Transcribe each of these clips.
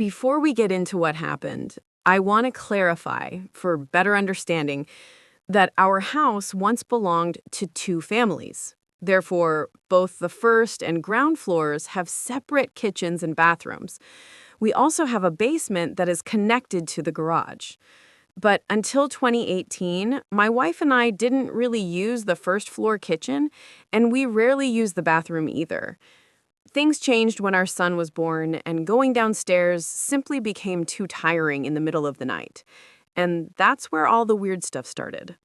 Before we get into what happened, I want to clarify, for better understanding, that our house once belonged to two families. Therefore, both the first and ground floors have separate kitchens and bathrooms. We also have a basement that is connected to the garage. But until 2018, my wife and I didn't really use the first floor kitchen, and we rarely used the bathroom either. Things changed when our son was born, and going downstairs simply became too tiring in the middle of the night. And that's where all the weird stuff started.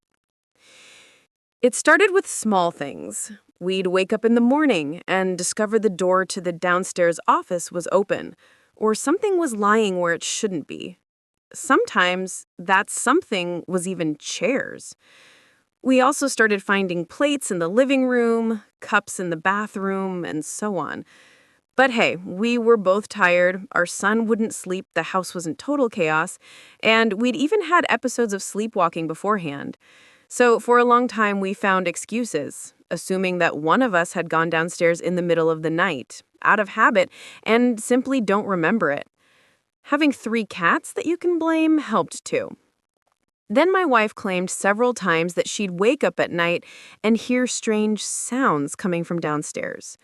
It started with small things. We'd wake up in the morning and discover the door to the downstairs office was open, or something was lying where it shouldn't be. Sometimes that something was even chairs. We also started finding plates in the living room, cups in the bathroom, and so on. But hey, we were both tired, our son wouldn't sleep, the house was in total chaos, and we'd even had episodes of sleepwalking beforehand. So for a long time, we found excuses, assuming that one of us had gone downstairs in the middle of the night, out of habit, and simply don't remember it. Having 3 cats that you can blame helped too. Then my wife claimed several times that she'd wake up at night and hear strange sounds coming from downstairs.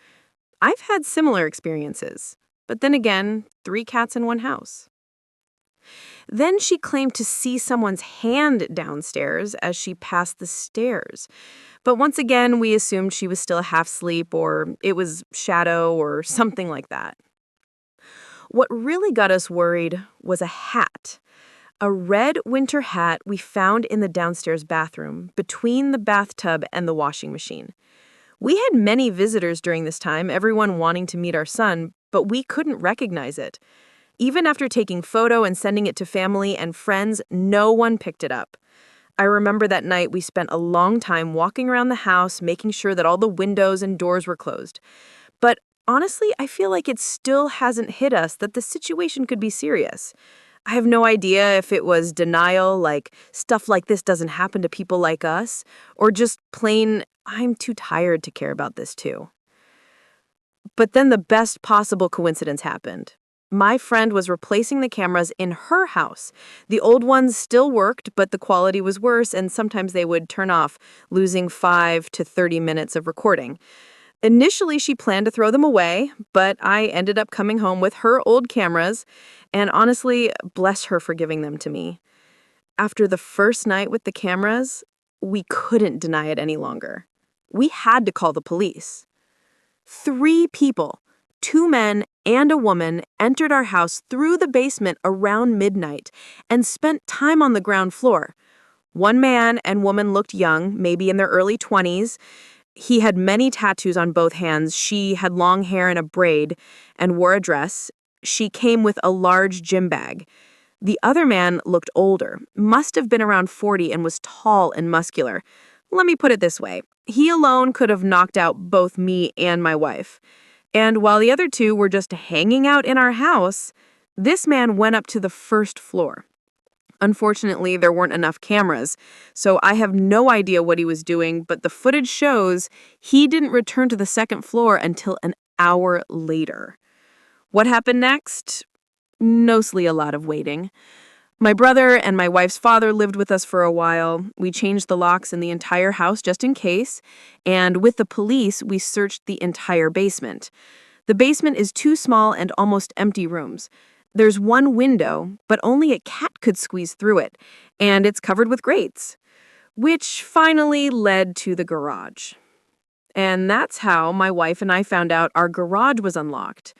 I've had similar experiences, but then again, 3 cats in one house. Then she claimed to see someone's hand downstairs as she passed the stairs. But once again, we assumed she was still half asleep or it was shadow or something like that. What really got us worried was a hat. A red winter hat we found in the downstairs bathroom, between the bathtub and the washing machine. We had many visitors during this time, everyone wanting to meet our son, but we couldn't recognize it. Even after taking photo and sending it to family and friends, no one picked it up. I remember that night we spent a long time walking around the house, making sure that all the windows and doors were closed. But honestly, I feel like it still hasn't hit us that the situation could be serious. I have no idea if it was denial, like stuff like this doesn't happen to people like us, or just plain, I'm too tired to care about this too. But then the best possible coincidence happened. My friend was replacing the cameras in her house. The old ones still worked, but the quality was worse, and sometimes they would turn off, losing 5 to 30 minutes of recording. Initially, she planned to throw them away, but I ended up coming home with her old cameras, and honestly, bless her for giving them to me. After the first night with the cameras, we couldn't deny it any longer. We had to call the police. 3 people, 2 men and a woman, entered our house through the basement around midnight and spent time on the ground floor. One man and woman looked young, maybe in their early 20s. He had many tattoos on both hands. She had long hair and a braid and wore a dress. She came with a large gym bag. The other man looked older, must have been around 40 and was tall and muscular. Let me put it this way. He alone could have knocked out both me and my wife. And while the other 2 were just hanging out in our house, this man went up to the first floor. Unfortunately, there weren't enough cameras, so I have no idea what he was doing, but the footage shows he didn't return to the second floor until an hour later. What happened next? Mostly a lot of waiting. My brother and my wife's father lived with us for a while. We changed the locks in the entire house just in case, and with the police, we searched the entire basement. The basement is 2 small and almost empty rooms. There's 1 window, but only a cat could squeeze through it, and it's covered with grates, which finally led to the garage. And that's how my wife and I found out our garage was unlocked.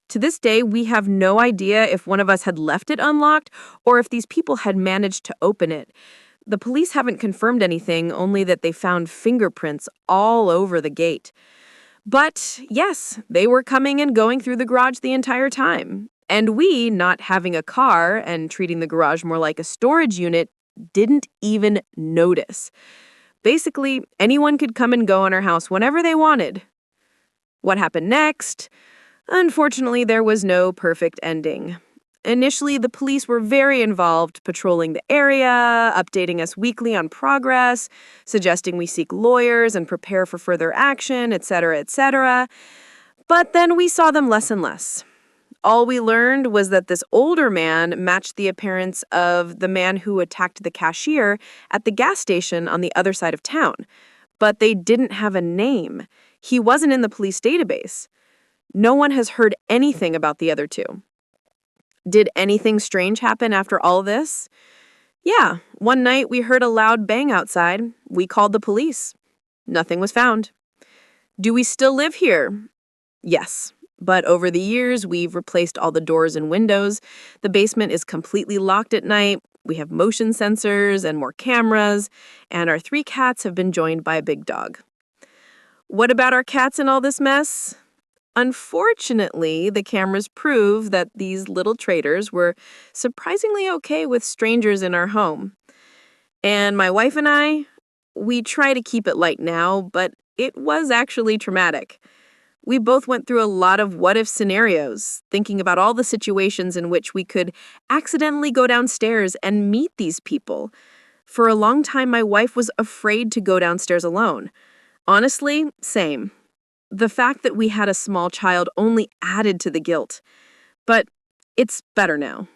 To this day, we have no idea if one of us had left it unlocked or if these people had managed to open it. The police haven't confirmed anything, only that they found fingerprints all over the gate. But yes, they were coming and going through the garage the entire time. And we, not having a car and treating the garage more like a storage unit, didn't even notice. Basically, anyone could come and go in our house whenever they wanted. What happened next? Unfortunately, there was no perfect ending. Initially, the police were very involved, patrolling the area, updating us weekly on progress, suggesting we seek lawyers and prepare for further action, etc., etc. But then we saw them less and less. All we learned was that this older man matched the appearance of the man who attacked the cashier at the gas station on the other side of town. But they didn't have a name. He wasn't in the police database. No one has heard anything about the other two. Did anything strange happen after all this? Yeah, one night we heard a loud bang outside. We called the police. Nothing was found. Do we still live here? Yes, but over the years, we've replaced all the doors and windows. The basement is completely locked at night. We have motion sensors and more cameras, and our 3 cats have been joined by a big dog. What about our cats in all this mess? Unfortunately, the cameras prove that these little traitors were surprisingly okay with strangers in our home. And my wife and I, we try to keep it light now, but it was actually traumatic. We both went through a lot of what-if scenarios, thinking about all the situations in which we could accidentally go downstairs and meet these people. For a long time, my wife was afraid to go downstairs alone. Honestly, same. The fact that we had a small child only added to the guilt. But it's better now.